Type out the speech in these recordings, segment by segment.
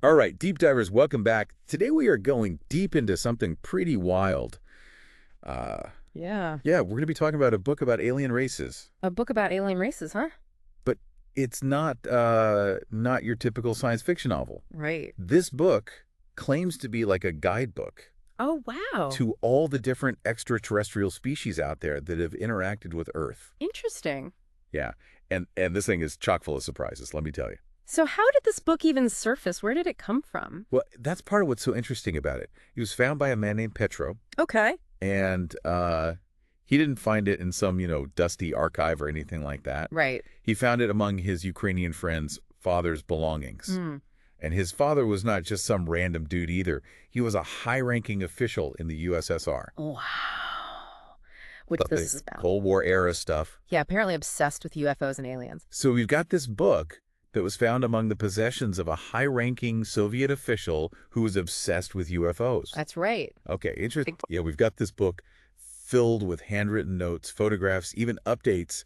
All right, deep divers, welcome back. Today we are going deep into something pretty wild. Uh, Yeah. yeah, we're going to be talking about a book about alien races, A book about alien races, huh? but it's not your typical science fiction novel. Right. This book claims to be like a guidebook Oh, wow. to all the different extraterrestrial species out there that have interacted with Earth. Interesting. Yeah, and this thing is chock full of surprises, let me tell you. So how did this book even surface? Where did it come from? Well, that's part of what's so interesting about it. It was found by a man named Petro. Okay. And he didn't find it in some, dusty archive or anything like that. Right. He found it among his Ukrainian friend's father's belongings. Hmm. And his father was not just some random dude either. He was a high-ranking official in the USSR. Wow. Which But this the is about. Cold War era stuff. Yeah, apparently obsessed with UFOs and aliens. So we've got this book that was found among the possessions of a high-ranking Soviet official who was obsessed with UFOs. That's right. Okay, interesting. Yeah, we've got this book filled with handwritten notes, photographs, even updates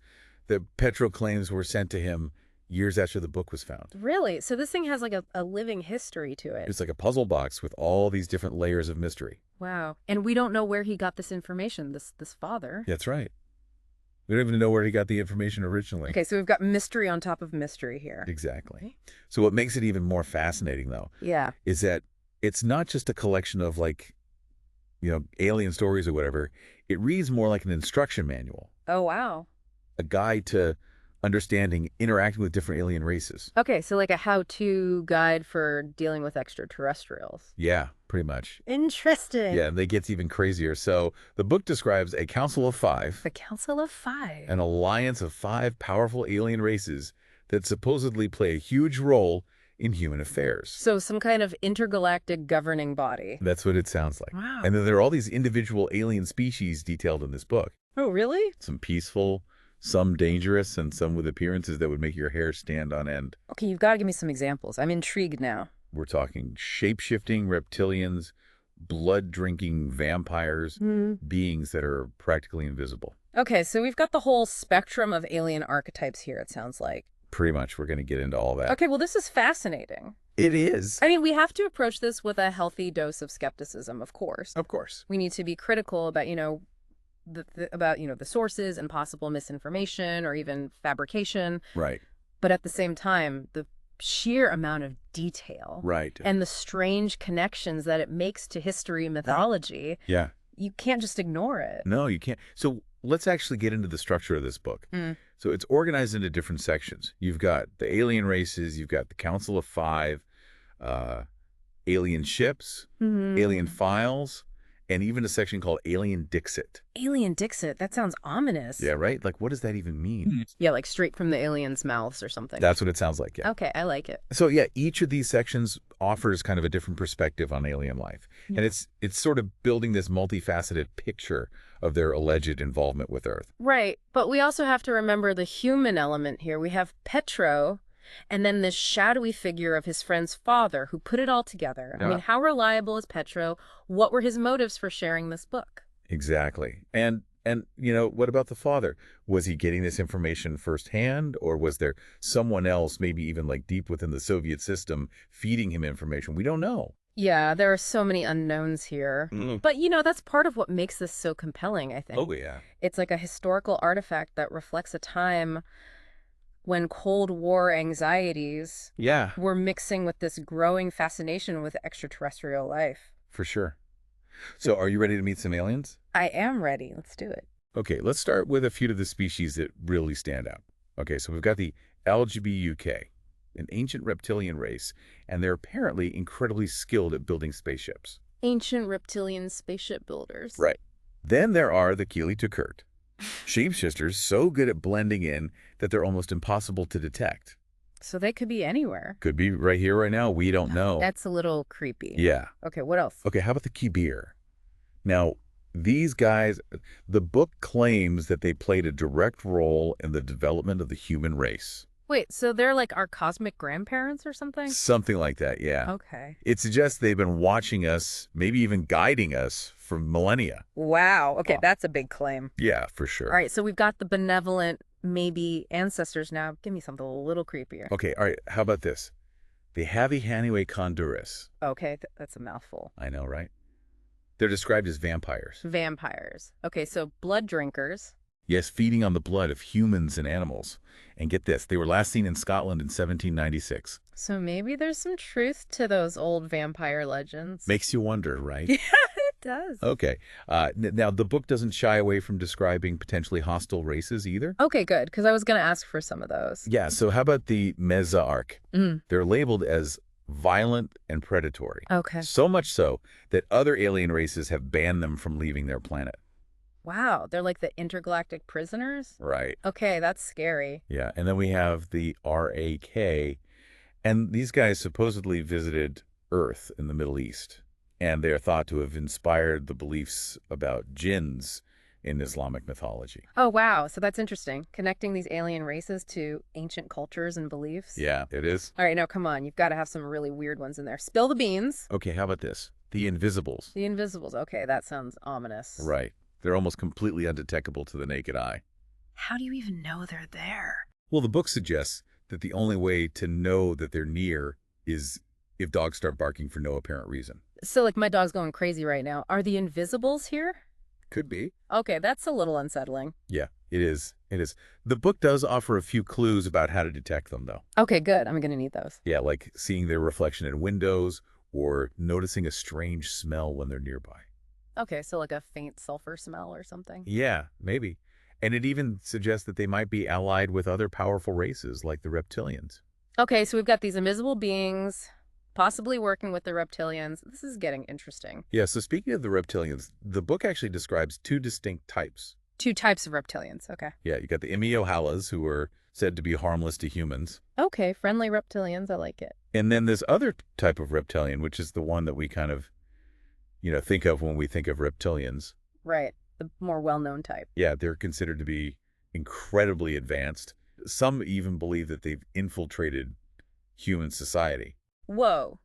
that Petro claims were sent to him years after the book was found. Really? So this thing has like a living history to it. It's like a puzzle box with all these different layers of mystery. Wow. And we don't know where he got this information, this father. That's right. We don't even know where he got the information originally. Okay, so we've got mystery on top of mystery here. Exactly. So what makes it even more fascinating, though, Yeah. is that it's not just a collection of, like, alien stories or whatever. It reads more like an instruction manual, Oh, wow. a guide to understanding, interacting with different alien races. Okay, so like a how-to guide for dealing with extraterrestrials. Yeah, pretty much. Interesting. Yeah, and they get even crazier. So the book describes a council of five, The Council of Five. an alliance of five powerful alien races that supposedly play a huge role in human affairs. So some kind of intergalactic governing body. That's what it sounds like. Wow. And then there are all these individual alien species detailed in this book. Oh, really? Some peaceful, some dangerous, and some with appearances that would make your hair stand on end. Okay, you've got to give me some examples. I'm intrigued now. We're talking shape-shifting reptilians, blood-drinking vampires, beings that are practically invisible. Okay, so we've got the whole spectrum of alien archetypes here, it sounds like. Pretty much, we're going to get into all that. Okay, well, this is fascinating. It is. I mean, we have to approach this with a healthy dose of skepticism, of course. Of course. We need to be critical about, the sources and possible misinformation or even fabrication. Right. But at the same time, the sheer amount of detail Right. and the strange connections that it makes to history and mythology, Yeah. you can't just ignore it. No, you can't. So let's actually get into the structure of this book. So it's organized into different sections. You've got the alien races, you've got the Council of Five, alien ships, alien files, and even a section called Alien Dixit. Alien Dixit, that sounds ominous. Yeah, right? Like, what does that even mean? Yeah, like straight from the aliens' mouths or something. That's what it sounds like, yeah. Okay, I like it. So, yeah, each of these sections offers kind of a different perspective on alien life. And it's sort of building this multifaceted picture of their alleged involvement with Earth. Right, but we also have to remember the human element here. We have Petro, and then this shadowy figure of his friend's father who put it all together. I Yeah. mean, how reliable is Petro? What were his motives for sharing this book? Exactly. And what about the father? Was he getting this information firsthand, or was there someone else, maybe even like deep within the Soviet system, feeding him information? We don't know. Yeah, there are so many unknowns here. But, that's part of what makes this so compelling, I think. Oh, yeah. It's like a historical artifact that reflects a time when Cold War anxieties Yeah, were mixing with this growing fascination with extraterrestrial life. for sure. So are you ready to meet some aliens? I am ready. Let's do it. Okay, let's start with a few of the species that really stand out. Okay, so we've got the LGBUK, an ancient reptilian race, and they're apparently incredibly skilled at building spaceships. Ancient reptilian spaceship builders. Right. Then there are the Keely Tukurt, shapeshifters so good at blending in that they're almost impossible to detect. So they could be anywhere. Could be right here, right now. We don't know. That's a little creepy. Yeah. Okay, what else? Okay, how about the Kibir? Now, these guys, the book claims that they played a direct role in the development of the human race. Wait, so they're like our cosmic grandparents or something? Something like that, yeah. Okay. It suggests they've been watching us, maybe even guiding us for millennia. Wow. Okay, that's a big claim. Yeah, for sure. All right, so we've got the benevolent, maybe ancestors now. Give me something a little creepier. Okay, all right, how about this? The Havihanue. Okay, that's a mouthful. I know, right? They're described as vampires. Vampires. Okay, so blood drinkers. Yes, feeding on the blood of humans and animals. And get this, they were last seen in Scotland in 1796. So maybe there's some truth to those old vampire legends. Makes you wonder, right? Yeah, it does. Okay. Now, the book doesn't shy away from describing potentially hostile races either. Okay, good, because I was going to ask for some of those. Yeah, so how about the Mezarch? They're labeled as violent and predatory. Okay. So much so that other alien races have banned them from leaving their planet. Wow, they're like the intergalactic prisoners? Right. Okay, that's scary. Yeah, and then we have the RAK, and these guys supposedly visited Earth in the Middle East, and they are thought to have inspired the beliefs about jinns in Islamic mythology. Oh, wow. So that's interesting. Connecting these alien races to ancient cultures and beliefs. Yeah, it is. All right, now come on. You've got to have some really weird ones in there. Spill the beans. Okay, how about this? The Invisibles. The Invisibles. Okay, that sounds ominous. Right. They're almost completely undetectable to the naked eye. How do you even know they're there? Well, the book suggests that the only way to know that they're near is if dogs start barking for no apparent reason. So, like, my dog's going crazy right now. Are the Invisibles here? Could be. Okay, that's a little unsettling. Yeah, it is. It is. The book does offer a few clues about how to detect them, though. Okay, good. I'm going to need those. Yeah, like seeing their reflection in windows or noticing a strange smell when they're nearby. Okay, so like a faint sulfur smell or something. Yeah, maybe. And it even suggests that they might be allied with other powerful races like the reptilians. Okay, so we've got these invisible beings possibly working with the reptilians. This is getting interesting. Yeah, so speaking of the reptilians, the book actually describes two distinct types. Two types of reptilians. Okay. Yeah, you got the Imiohalas, who are said to be harmless to humans. Okay, friendly reptilians. I like it. And then this other type of reptilian, which is the one that we kind of, think of when we think of reptilians. Right. The more well-known type. Yeah, they're considered to be incredibly advanced. Some even believe that they've infiltrated human society. Whoa.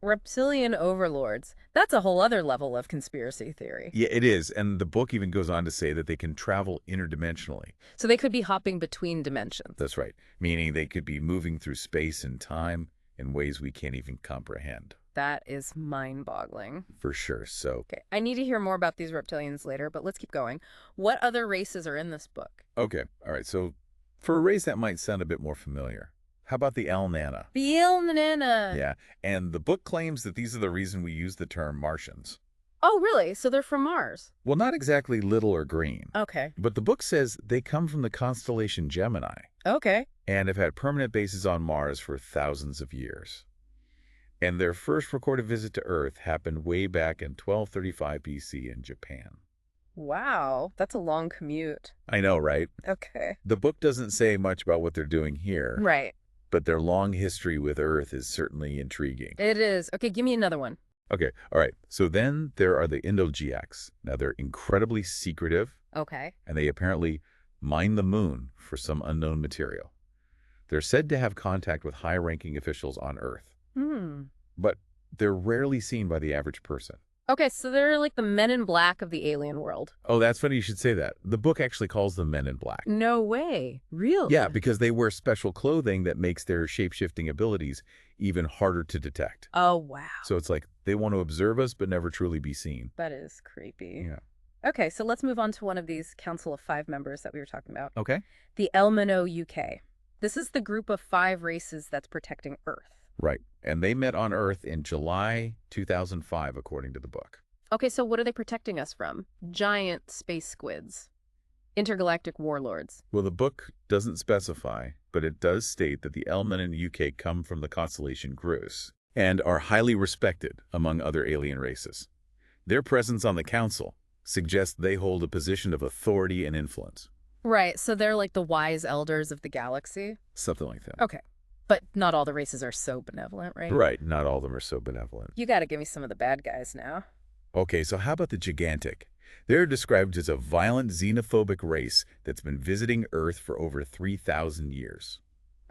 Reptilian overlords. That's a whole other level of conspiracy theory. Yeah, it is. And the book even goes on to say that they can travel interdimensionally. So they could be hopping between dimensions. That's right. Meaning they could be moving through space and time in ways we can't even comprehend. That is mind-boggling. For sure. So, Okay, I need to hear more about these reptilians later, but let's keep going. What other races are in this book? okay. All right. So for a race that might sound a bit more familiar, how about the El-Nana? The El-Nana. Yeah. And the book claims that these are the reason we use the term Martians. Oh, really? So they're from Mars? Well, not exactly little or green. Okay. But the book says they come from the constellation Gemini Okay. and have had permanent bases on Mars for thousands of years. And their first recorded visit to Earth happened way back in 1235 BC in Japan. Wow, that's a long commute. I know, right? Okay. The book doesn't say much about what they're doing here, Right. but their long history with Earth is certainly intriguing. It is. Okay, give me another one. Okay, all right. So then there are the Indogiacs. Now, they're incredibly secretive, Okay. and they apparently mine the moon for some unknown material. They're said to have contact with high-ranking officials on Earth, but they're rarely seen by the average person. Okay, so they're like the men in black of the alien world. Oh, that's funny you should say that. The book actually calls them Men in Black. No way. Really? Yeah, because they wear special clothing that makes their shape-shifting abilities even harder to detect. Oh, wow. So it's like they want to observe us but never truly be seen. That is creepy. Yeah. Okay, so let's move on to one of these Council of Five members that we were talking about. Okay. The Elmano UK. This is the group of 5 races that's protecting Earth. Right. And they met on Earth in July 2005, according to the book. Okay, so what are they protecting us from? Giant space squids. Intergalactic warlords. Well, the book doesn't specify, but it does state that the Elmen in the UK come from the constellation Grus and are highly respected among other alien races. Their presence on the council suggests they hold a position of authority and influence. Right, so they're like the wise elders of the galaxy? Something like that. Okay. But not all the races are so benevolent, right? Right. Not all of them are so benevolent. You gotta give me some of the bad guys now. Okay, so how about the Gigantic? They're described as a violent xenophobic race that's been visiting Earth for over 3,000 years.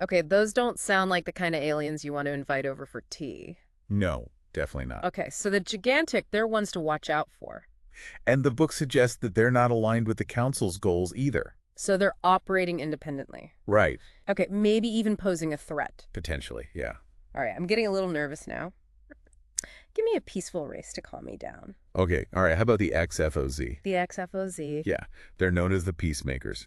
Okay, those don't sound like the kind of aliens you want to invite over for tea. No, definitely not. Okay, so the Gigantic, they're ones to watch out for. And the book suggests that they're not aligned with the Council's goals either. So they're operating independently. Right. Okay, maybe even posing a threat. Potentially, yeah. All right, I'm getting a little nervous now. Give me a peaceful race to calm me down. Okay, all right, how about the XFOZ? The XFOZ. Yeah, they're known as the Peacemakers.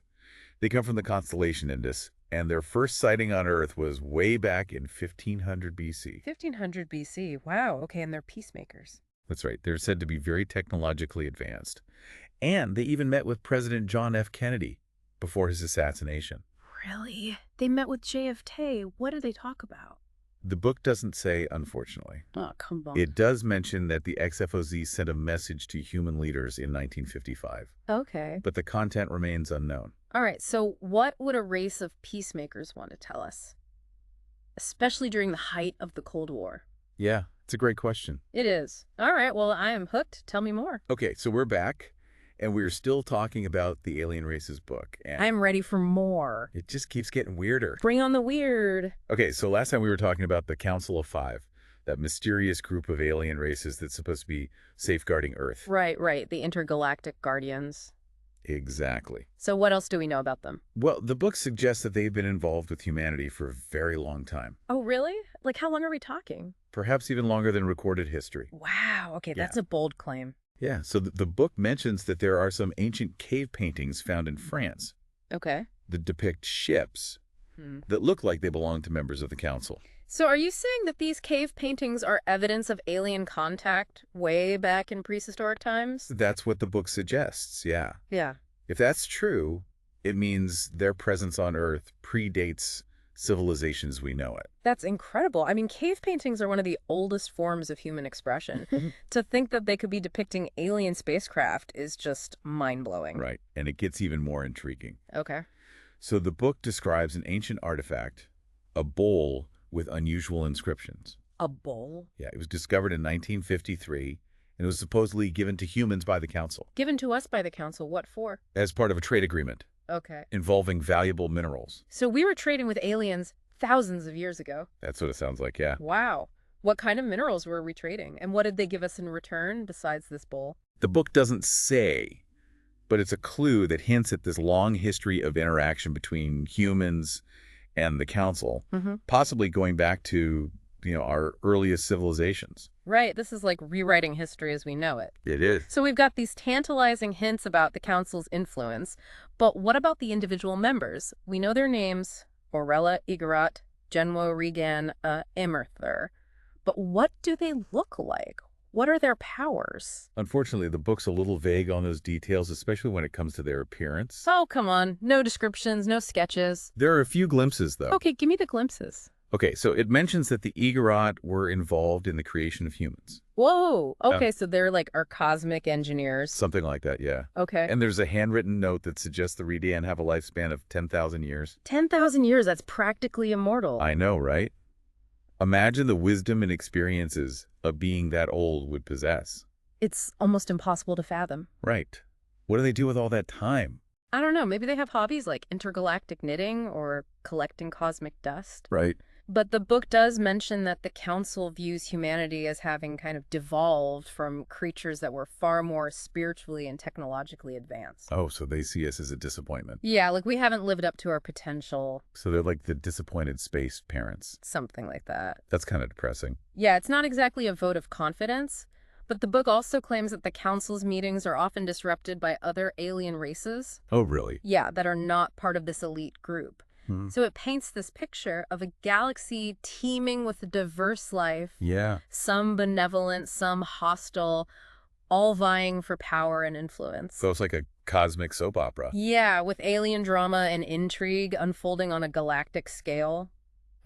They come from the constellation Indus, and their first sighting on Earth was way back in 1500 BC. 1500 BC. Wow, okay, and they're peacemakers. That's right. They're said to be very technologically advanced. And they even met with President John F. Kennedy before his assassination. Really? They met with JFK. What did they talk about? The book doesn't say, unfortunately. Oh, come on. It does mention that the XFOZ sent a message to human leaders in 1955. Okay. But the content remains unknown. All right, so what would a race of peacemakers want to tell us? Especially during the height of the Cold War. Yeah, it's a great question. It is. All right, well, I am hooked. Tell me more. Okay, so we're back, and we're still talking about the Alien Races book. And I'm ready for more. it just keeps getting weirder. Bring on the weird. Okay, so last time we were talking about the Council of Five, that mysterious group of alien races that's supposed to be safeguarding Earth. Right, the intergalactic guardians. Exactly. So what else do we know about them? Well, the book suggests that they've been involved with humanity for a very long time. Oh, really? Like, how long are we talking? Perhaps even longer than recorded history. Wow, okay, Yeah. that's a bold claim. Yeah, so the book mentions that there are some ancient cave paintings found in France Okay. that depict ships that look like they belong to members of the council. So are you saying that these cave paintings are evidence of alien contact way back in prehistoric times? That's what the book suggests, yeah. Yeah. If that's true, it means their presence on Earth predates civilization as we know it. That's incredible. I mean, cave paintings are one of the oldest forms of human expression. To think that they could be depicting alien spacecraft is just mind-blowing. Right, and it gets even more intriguing. Okay. So the book describes an ancient artifact, a bowl with unusual inscriptions. A bowl? Yeah, it was discovered in 1953, and it was supposedly given to humans by the council Given to us by the council, what for? as part of a trade agreement Okay. involving valuable minerals. So we were trading with aliens thousands of years ago. That's what it sounds like, yeah. Wow. What kind of minerals were we trading? And what did they give us in return besides this bowl? The book doesn't say, but it's a clue that hints at this long history of interaction between humans and the council, possibly going back to, our earliest civilizations. Right. This is like rewriting history as we know it. It is. So we've got these tantalizing hints about the council's influence, but what about the individual members? We know their names, Orella, Igorot, Genwo, Regan, Emerther. But what do they look like? What are their powers? Unfortunately, the book's a little vague on those details, especially when it comes to their appearance. Oh, come on. No descriptions, no sketches. There are a few glimpses, though. Okay, give me the glimpses. Okay, so it mentions that the Igorot were involved in the creation of humans. Whoa. Okay, so they're like our cosmic engineers. Something like that, yeah. Okay. And there's a handwritten note that suggests the Redan have a lifespan of 10,000 years. 10,000 years, that's practically immortal. I know, right? Imagine the wisdom and experiences a being that old would possess. It's almost impossible to fathom. Right. What do they do with all that time? I don't know, maybe they have hobbies like intergalactic knitting or collecting cosmic dust. Right. But the book does mention that the council views humanity as having kind of devolved from creatures that were far more spiritually and technologically advanced. Oh, so they see us as a disappointment. Yeah, like we haven't lived up to our potential. So they're like the disappointed space parents. Something like that. That's kind of depressing. Yeah, it's not exactly a vote of confidence, but the book also claims that the council's meetings are often disrupted by other alien races. Oh, really? Yeah, that are not part of this elite group. So it paints this picture of a galaxy teeming with diverse life. Yeah. Some benevolent, some hostile, all vying for power and influence. So it's like a cosmic soap opera. Yeah, with alien drama and intrigue unfolding on a galactic scale.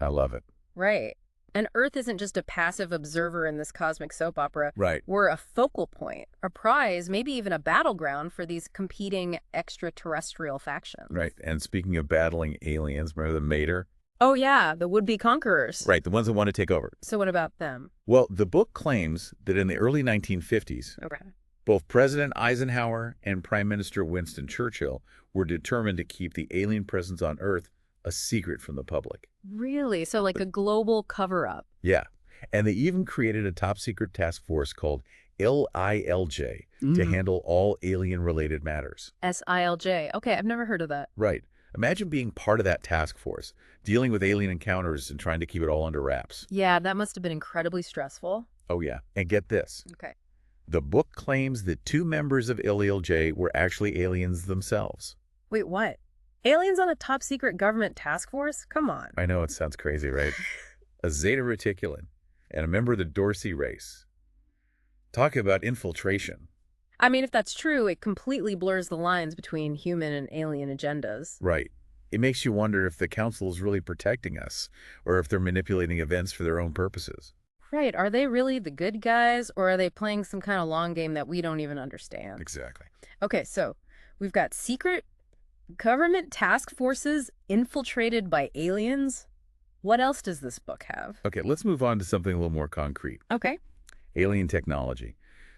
I love it. Right. And Earth isn't just a passive observer in this cosmic soap opera. Right. We're a focal point, a prize, maybe even a battleground for these competing extraterrestrial factions. Right. And speaking of battling aliens, remember the Mater? Oh, yeah, the would-be conquerors. Right, the ones that want to take over. So what about them? Well, the book claims that in the early 1950s, Okay. both President Eisenhower and Prime Minister Winston Churchill were determined to keep the alien presence on Earth a secret from the public. Really? So like a global cover-up. Yeah. And they even created a top-secret task force called LILJ to handle all alien-related matters. SILJ. Okay, I've never heard of that. Right. Imagine being part of that task force, dealing with alien encounters and trying to keep it all under wraps. Yeah, that must have been incredibly stressful. Oh, yeah. And get this. Okay. The book claims that 2 members of LLJ were actually aliens themselves. Wait, what? Aliens on a top secret government task force? Come on. I know it sounds crazy, right? A Zeta Reticulan and a member of the Dorsey race. Talk about infiltration. I mean, if that's true, it completely blurs the lines between human and alien agendas. Right. It makes you wonder if the council is really protecting us or if they're manipulating events for their own purposes. Right. Are they really the good guys, or are they playing some kind of long game that we don't even understand? Exactly. Okay, so we've got secret government task forces infiltrated by aliens. What else does this book have? Okay, let's move on to something a little more concrete. Okay. Alien technology.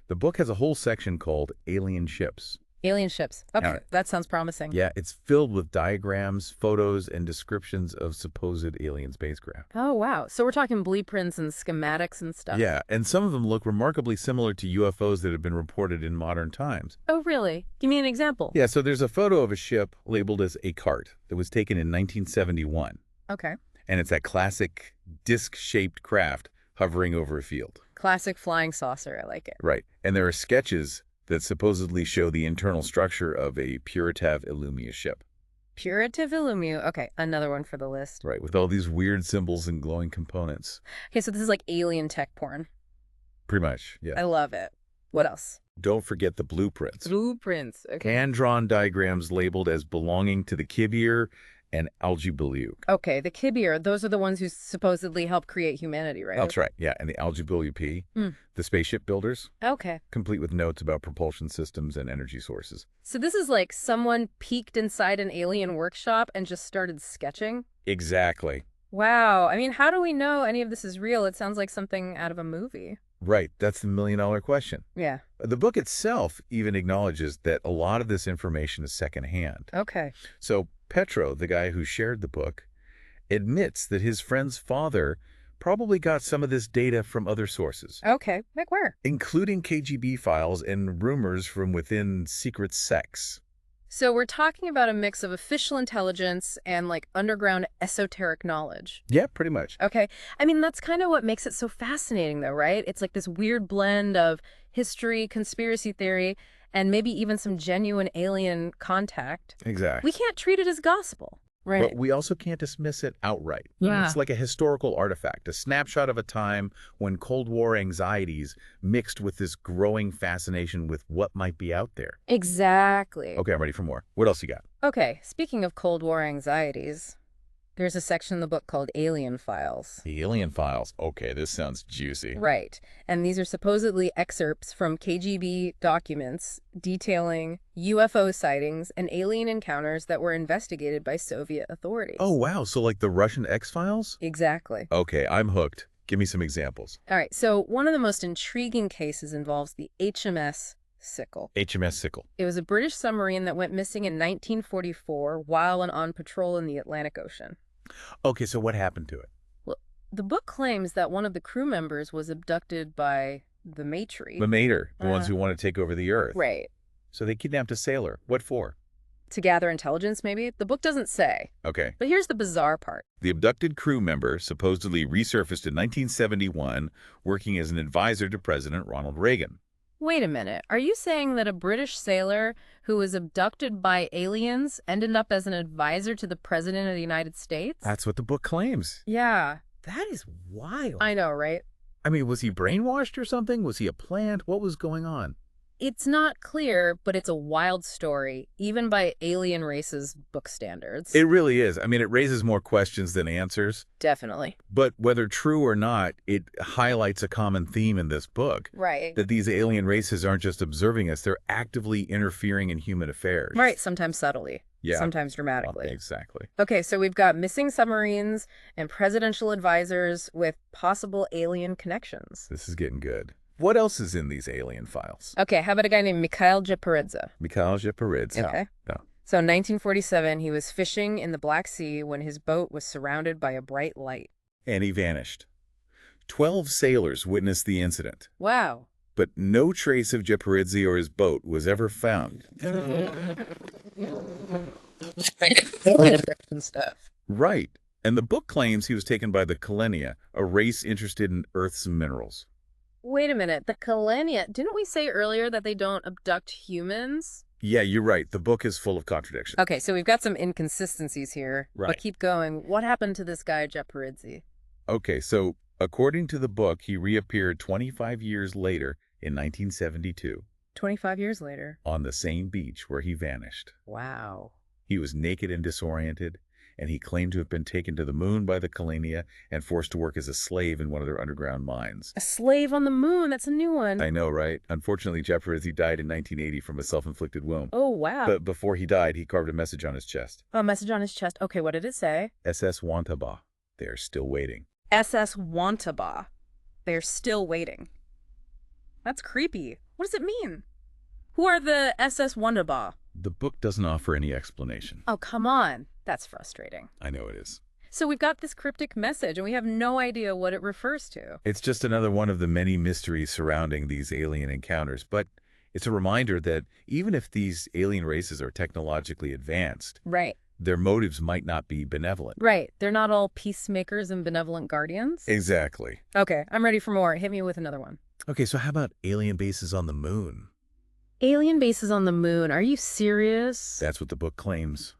The book has a whole section called Alien Ships. Alien ships. Okay, Now, that sounds promising. Yeah, it's filled with diagrams, photos, and descriptions of supposed alien spacecraft. Oh, wow. So we're talking blueprints and schematics and stuff. Yeah, and some of them look remarkably similar to UFOs that have been reported in modern times. Oh, really? Give me an example. Yeah, so there's a photo of a ship labeled as a cart that was taken in 1971. Okay. And it's that classic disc-shaped craft hovering over a field. Classic flying saucer. I like it. Right. And there are sketches that supposedly show the internal structure of a Puritav Illumia ship. Puritav Illumia. Okay, another one for the list. Right, with all these weird symbols and glowing components. Okay, so this is like alien tech porn. Pretty much, yeah. I love it. What else? Don't forget the blueprints. Blueprints. Okay. Hand-drawn diagrams labeled as belonging to the KGB and Aljibilyuk. Okay, the Kibir, those are the ones who supposedly helped create humanity, right? That's right, yeah. And the Aljibilyuk, the spaceship builders, Okay. complete with notes about propulsion systems and energy sources. So this is like someone peeked inside an alien workshop and just started sketching? Exactly. Wow. I mean, how do we know any of this is real? It sounds like something out of a movie. Right, that's the million-dollar question. Yeah. The book itself even acknowledges that a lot of this information is secondhand. Okay. So Petro, the guy who shared the book, admits that his friend's father probably got some of this data from other sources. Okay. Like where? Including KGB files and rumors from within secret sects. So we're talking about a mix of official intelligence and like underground esoteric knowledge. Yeah, pretty much. Okay. I mean, that's kind of what makes it so fascinating, though, right? It's like this weird blend of history, conspiracy theory, and maybe even some genuine alien contact. Exactly. We can't treat it as gospel, right? But we also can't dismiss it outright. Yeah. It's like a historical artifact, a snapshot of a time when Cold War anxieties mixed with this growing fascination with what might be out there. Exactly. Okay, I'm ready for more. What else you got? Okay, speaking of Cold War anxieties, there's a section in the book called Alien Files. The Alien Files. Okay, this sounds juicy. Right. And these are supposedly excerpts from KGB documents detailing UFO sightings and alien encounters that were investigated by Soviet authorities. Oh, wow. So like the Russian X-Files? Exactly. Okay, I'm hooked. Give me some examples. All right, so one of the most intriguing cases involves the HMS Sickle. HMS Sickle. It was a British submarine that went missing in 1944 while on patrol in the Atlantic Ocean. Okay, so what happened to it? Well, the book claims that one of the crew members was abducted by the Matri. The Mater, the ones who want to take over the Earth. Right. So they kidnapped a sailor. What for? To gather intelligence, maybe? The book doesn't say. Okay. But here's the bizarre part. The abducted crew member supposedly resurfaced in 1971, working as an advisor to President Ronald Reagan. Wait a minute. Are you saying that a British sailor who was abducted by aliens ended up as an advisor to the President of the United States? That's what the book claims. Yeah. That is wild. I know, right? I mean, was he brainwashed or something? Was he a plant? What was going on? It's not clear, but it's a wild story, even by Alien Races book standards. It really is. I mean, it raises more questions than answers. Definitely. But whether true or not, it highlights a common theme in this book. Right. That these alien races aren't just observing us, they're actively interfering in human affairs. Right, sometimes subtly. Yeah. Sometimes dramatically. Well, exactly. Okay, so we've got missing submarines and presidential advisors with possible alien connections. This is getting good. What else is in these alien files? Okay, how about a guy named Mikhail Japaridze? Mikhail Japaridze. Okay. No. So in 1947, he was fishing in the Black Sea when his boat was surrounded by a bright light. And he vanished. 12 sailors witnessed the incident. Wow. But no trace of Japaridze or his boat was ever found. and stuff. Right. And the book claims he was taken by the Kalenia, a race interested in Earth's minerals. Wait a minute, the Kalenia, didn't we say earlier that they don't abduct humans? Yeah, you're right. The book is full of contradictions. Okay, so we've got some inconsistencies here, but Right. keep going. What happened to this guy, Jeparidzi? Okay, so according to the book, he reappeared 25 years later in 1972 25 years later. on the same beach where he vanished. Wow. He was naked and disoriented, and he claimed to have been taken to the moon by the Kalenia and forced to work as a slave in one of their underground mines. A slave on the moon, that's a new one. I know, right? Unfortunately, Jeparidzi died in 1980 from a self-inflicted wound. Oh, wow. But before he died, he carved a message on his chest. A message on his chest. Okay, what did it say? SS Wantaba. They are still waiting. SS Wantaba. They're still waiting. That's creepy. What does it mean? Who are the SS Wantaba? The book doesn't offer any explanation. Oh, come on. That's frustrating. I know it is. So we've got this cryptic message, and we have no idea what it refers to. It's just another one of the many mysteries surrounding these alien encounters, but it's a reminder that even if these alien races are technologically advanced, Right. their motives might not be benevolent. Right. They're not all peacemakers and benevolent guardians? Exactly. Okay, I'm ready for more. Hit me with another one. Okay, so how about alien bases on the moon? Alien bases on the moon. Are you serious? That's what the book claims.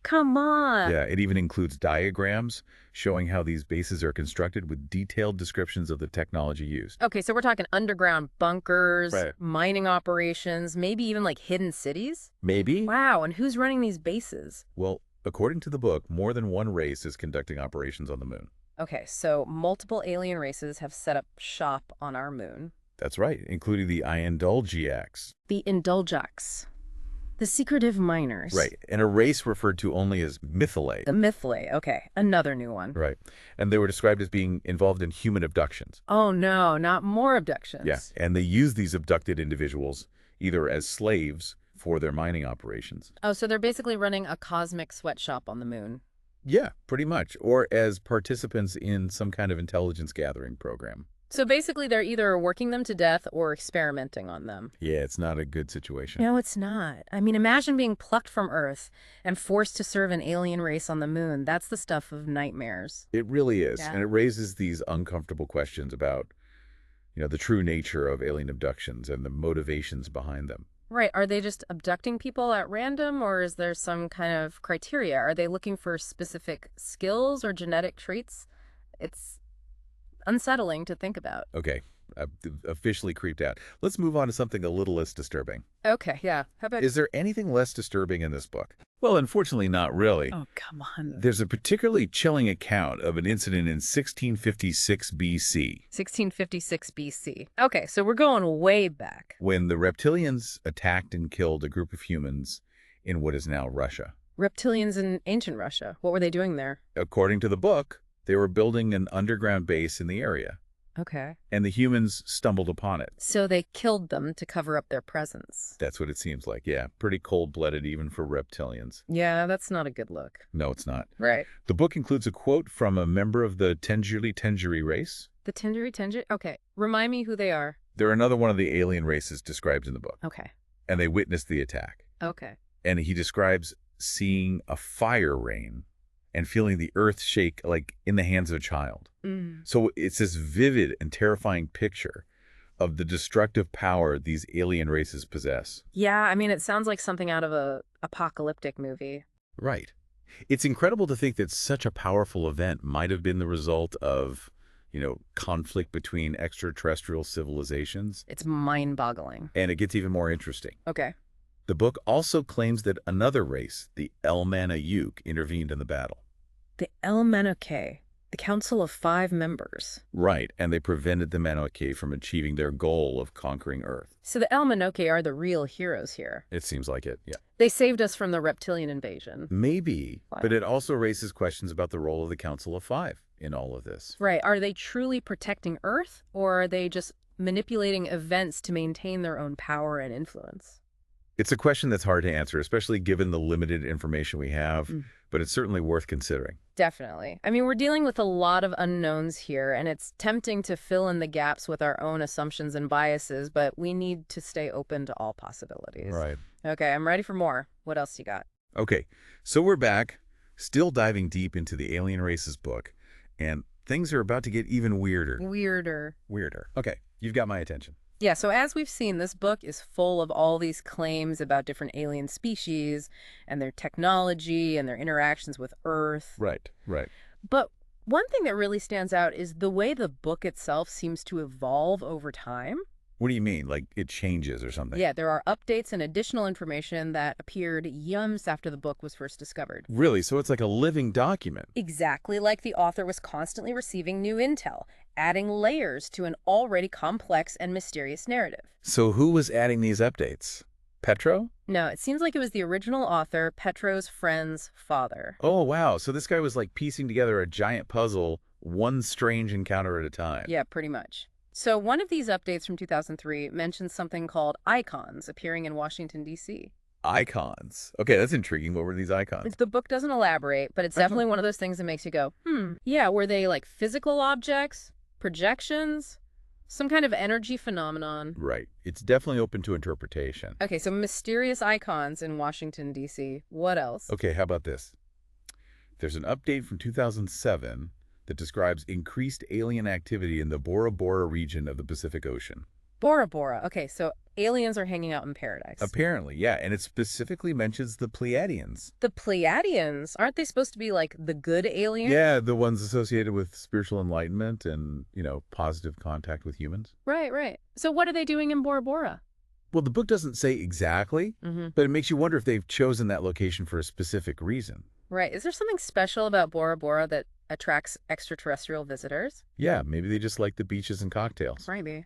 Come on. Yeah, it even includes diagrams showing how these bases are constructed with detailed descriptions of the technology used. Okay, so we're talking underground bunkers, Right. mining operations, maybe even like hidden cities? Maybe? Wow, and who's running these bases? Well, according to the book, more than one race is conducting operations on the moon. Okay, so multiple alien races have set up shop on our moon. That's right, including the Iandolgiacs. The Induljax. The secretive miners. Right, and a race referred to only as Mythalae. The Mythlae. Okay, another new one. Right, and they were described as being involved in human abductions. Oh no, not more abductions. Yeah, and they use these abducted individuals either as slaves for their mining operations. Oh, so they're basically running a cosmic sweatshop on the moon. Yeah, pretty much, or as participants in some kind of intelligence gathering program. So basically they're either working them to death or experimenting on them. Yeah, it's not a good situation. No, it's not. I mean, imagine being plucked from Earth and forced to serve an alien race on the moon. That's the stuff of nightmares. It really is, Yeah. and it raises these uncomfortable questions about, the true nature of alien abductions and the motivations behind them. Right. Are they just abducting people at random, or is there some kind of criteria? Are they looking for specific skills or genetic traits? It's unsettling to think about. Okay, I've officially creeped out. Let's move on to something a little less disturbing. Okay, yeah. How about... Is there anything less disturbing in this book? Well, unfortunately, not really. Oh, come on. There's a particularly chilling account of an incident in 1656 BC 1656 BC. Okay, so we're going way back. when the reptilians attacked and killed a group of humans in what is now Russia. Reptilians in ancient Russia. What were they doing there? According to the book, they were building an underground base in the area, Okay. and the humans stumbled upon it. So they killed them to cover up their presence. That's what it seems like, yeah. Pretty cold-blooded even for reptilians. Yeah, that's not a good look. No, it's not. Right. The book includes a quote from a member of the Tengiri race. The Tengiri? Okay. Remind me who they are. They're another one of the alien races described in the book, Okay. and they witnessed the attack. Okay. And he describes seeing a fire rain and feeling the earth shake like in the hands of a child. Mm. So it's this vivid and terrifying picture of the destructive power these alien races possess. Yeah, I mean, it sounds like something out of a apocalyptic movie. Right. It's incredible to think that such a powerful event might have been the result of, conflict between extraterrestrial civilizations. It's mind-boggling. And it gets even more interesting. Okay. The book also claims that another race, the El-Manayuk, intervened in the battle. The El Menake, the Council of 5 members. Right, and they prevented the Manayuk from achieving their goal of conquering Earth. So the El Menake are the real heroes here. It seems like it, yeah. They saved us from the reptilian invasion. Maybe, Wow. but it also raises questions about the role of the Council of 5 in all of this. Right. Are they truly protecting Earth, or are they just manipulating events to maintain their own power and influence? It's a question that's hard to answer, especially given the limited information we have, but it's certainly worth considering. Definitely. I mean, we're dealing with a lot of unknowns here, and it's tempting to fill in the gaps with our own assumptions and biases, but we need to stay open to all possibilities. Right. Okay, I'm ready for more. What else you got? Okay, so we're back, still diving deep into the Alien Races book, and things are about to get even weirder. Weirder. Weirder. Okay, you've got my attention. Yeah, so as we've seen, this book is full of all these claims about different alien species and their technology and their interactions with Earth. Right, right. But one thing that really stands out is the way the book itself seems to evolve over time. What do you mean? Like it changes or something? Yeah, there are updates and additional information that appeared years after the book was first discovered. Really? So it's like a living document? Exactly like the author was constantly receiving new intel, adding layers to an already complex and mysterious narrative. So who was adding these updates? Petro? No, it seems like it was the original author, Petro's friend's father. Oh, wow. So this guy was like piecing together a giant puzzle, one strange encounter at a time. Yeah, pretty much. So one of these updates from 2003 mentions something called icons appearing in Washington, D.C. Icons. Okay, that's intriguing. What were these icons? The book doesn't elaborate, but it's definitely one of those things that makes you go, yeah, were they like physical objects, projections, some kind of energy phenomenon? Right. It's definitely open to interpretation. Okay, so mysterious icons in Washington, D.C. What else? Okay, how about this? There's an update from 2007 that describes increased alien activity in the Bora Bora region of the Pacific Ocean. Bora Bora. Okay, so aliens are hanging out in paradise. Apparently, yeah, and it specifically mentions the Pleiadians. The Pleiadians, aren't they supposed to be like the good aliens? Yeah, the ones associated with spiritual enlightenment and, positive contact with humans. Right, right. So what are they doing in Bora Bora? Well, the book doesn't say exactly, but it makes you wonder if they've chosen that location for a specific reason. Right. Is there something special about Bora Bora that attracts extraterrestrial visitors? Yeah, maybe they just like the beaches and cocktails. Maybe.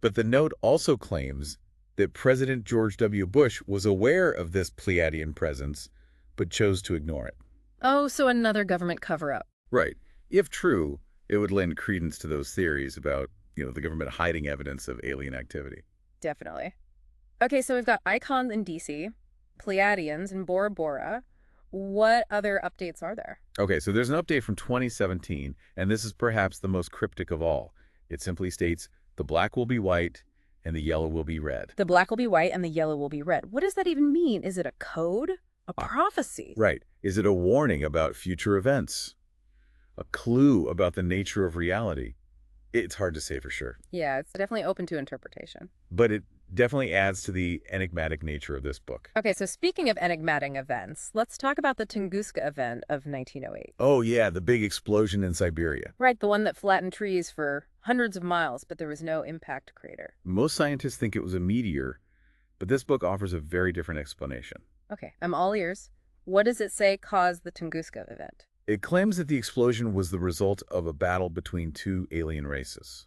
But the note also claims that President George W. Bush was aware of this Pleiadian presence, but chose to ignore it. Oh, so another government cover-up. Right. If true, it would lend credence to those theories about, the government hiding evidence of alien activity. Definitely. Okay, so we've got icons in D.C., Pleiadians in Bora Bora. What other updates are there? Okay, so there's an update from 2017, and this is perhaps the most cryptic of all. It simply states, the black will be white and the yellow will be red. The black will be white and the yellow will be red. What does that even mean? Is it a code? A prophecy? Right. Is it a warning about future events? A clue about the nature of reality? It's hard to say for sure. Yeah, it's definitely open to interpretation. But it definitely adds to the enigmatic nature of this book. Okay, so speaking of enigmatic events, let's talk about the Tunguska event of 1908. Oh, yeah, the big explosion in Siberia. Right, the one that flattened trees for hundreds of miles, but there was no impact crater. Most scientists think it was a meteor, but this book offers a very different explanation. Okay, I'm all ears. What does it say caused the Tunguska event? It claims that the explosion was the result of a battle between two alien races.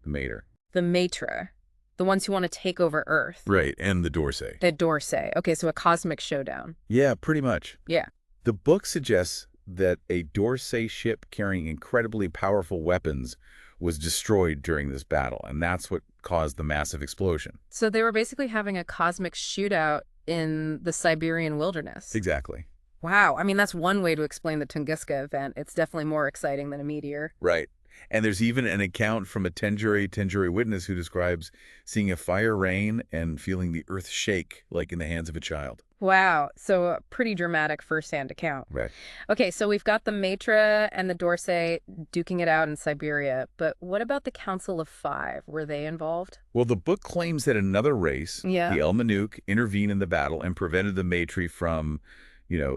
The Mater. The Matra. The ones who want to take over Earth. Right, and the Dorsey. The Dorsey. Okay, so a cosmic showdown. Yeah, pretty much. Yeah. The book suggests that a Dorsey ship carrying incredibly powerful weapons was destroyed during this battle, and that's what caused the massive explosion. So they were basically having a cosmic shootout in the Siberian wilderness. Exactly. Wow. I mean, that's one way to explain the Tunguska event. It's definitely more exciting than a meteor. Right. And there's even an account from a Tenjuri witness who describes seeing a fire rain and feeling the earth shake like in the hands of a child. Wow. So a pretty dramatic first-hand account. Right. Okay, so we've got the Matra and the Dorsey duking it out in Siberia. But what about the Council of Five? Were they involved? Well, the book claims that another race, the Elmanuk, intervened in the battle and prevented the Matri from,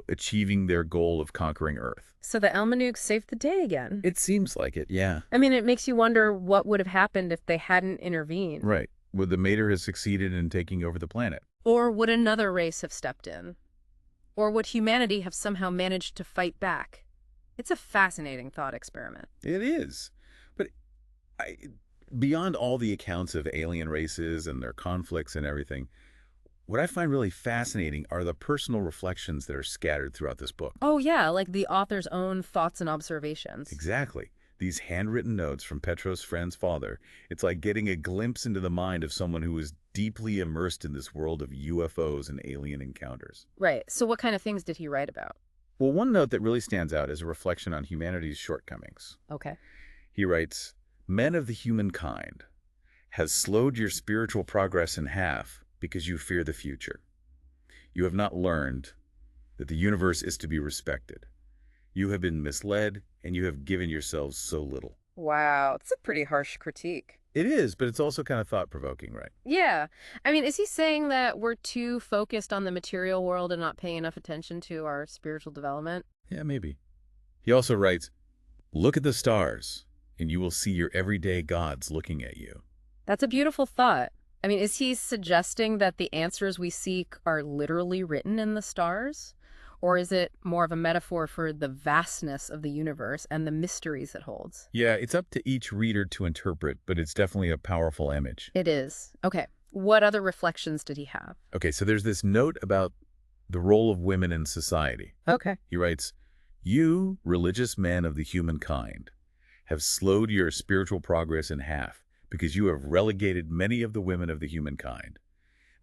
achieving their goal of conquering Earth. So the Elmanuk saved the day again. It seems like it, yeah. I mean, it makes you wonder what would have happened if they hadn't intervened. Right. Would the Mater have succeeded in taking over the planet? Or would another race have stepped in? Or would humanity have somehow managed to fight back? It's a fascinating thought experiment. It is. But beyond all the accounts of alien races and their conflicts and everything, what I find really fascinating are the personal reflections that are scattered throughout this book. Oh, yeah, like the author's own thoughts and observations. Exactly. These handwritten notes from Petro's friend's father, it's like getting a glimpse into the mind of someone who is deeply immersed in this world of UFOs and alien encounters. Right. So what kind of things did he write about? Well, one note that really stands out is a reflection on humanity's shortcomings. Okay. He writes, "Men of the humankind has slowed your spiritual progress in half because you fear the future. You have not learned that the universe is to be respected. You have been misled, and you have given yourselves so little. Wow, it's a pretty harsh critique. It is, but it's also kind of thought-provoking, right? Yeah. I mean, is he saying that we're too focused on the material world and not paying enough attention to our spiritual development? Yeah, maybe. He also writes, "Look at the stars, and you will see your everyday gods looking at you." That's a beautiful thought. I mean, is he suggesting that the answers we seek are literally written in the stars? Or is it more of a metaphor for the vastness of the universe and the mysteries it holds? Yeah, it's up to each reader to interpret, but it's definitely a powerful image. It is. Okay. What other reflections did he have? Okay, so there's this note about the role of women in society. Okay. He writes, "You, religious men of the humankind, have slowed your spiritual progress in half because you have relegated many of the women of the humankind.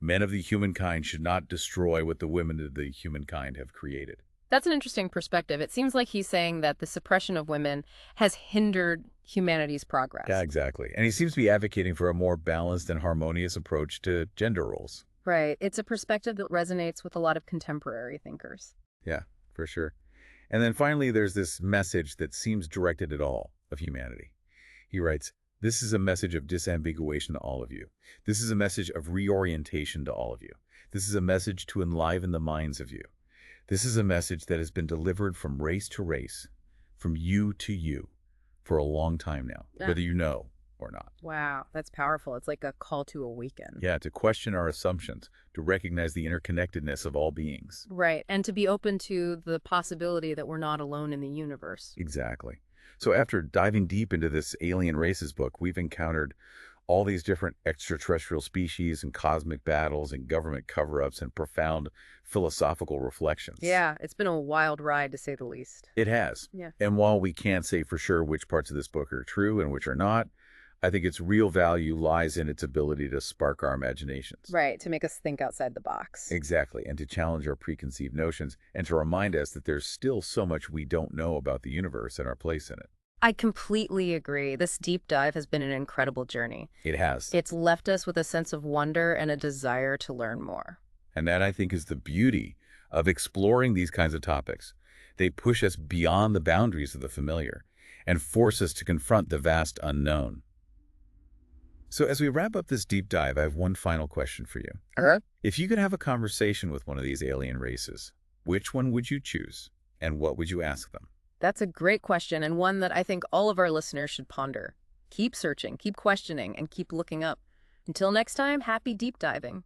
Men of the humankind should not destroy what the women of the humankind have created." That's an interesting perspective. It seems like he's saying that the suppression of women has hindered humanity's progress. Yeah, exactly. And he seems to be advocating for a more balanced and harmonious approach to gender roles. Right. It's a perspective that resonates with a lot of contemporary thinkers. Yeah, for sure. And then finally, there's this message that seems directed at all of humanity. He writes, "This is a message of disambiguation to all of you. This is a message of reorientation to all of you. This is a message to enliven the minds of you. This is a message that has been delivered from race to race, from you to you, for a long time now, Yeah. whether you know or not." Wow, that's powerful. It's like a call to awaken. Yeah, to question our assumptions, to recognize the interconnectedness of all beings. Right, and to be open to the possibility that we're not alone in the universe. Exactly. So after diving deep into this Alien Races book, we've encountered all these different extraterrestrial species and cosmic battles and government cover-ups and profound philosophical reflections. Yeah, it's been a wild ride to say the least. It has. Yeah. And while we can't say for sure which parts of this book are true and which are not, I think its real value lies in its ability to spark our imaginations. Right, to make us think outside the box. Exactly, and to challenge our preconceived notions and to remind us that there's still so much we don't know about the universe and our place in it. I completely agree. This deep dive has been an incredible journey. It has. It's left us with a sense of wonder and a desire to learn more. And that, I think, is the beauty of exploring these kinds of topics. They push us beyond the boundaries of the familiar and force us to confront the vast unknown. So as we wrap up this deep dive, I have one final question for you. If you could have a conversation with one of these alien races, which one would you choose and what would you ask them? That's a great question, and one that I think all of our listeners should ponder. Keep searching, keep questioning, and keep looking up. Until next time, happy deep diving.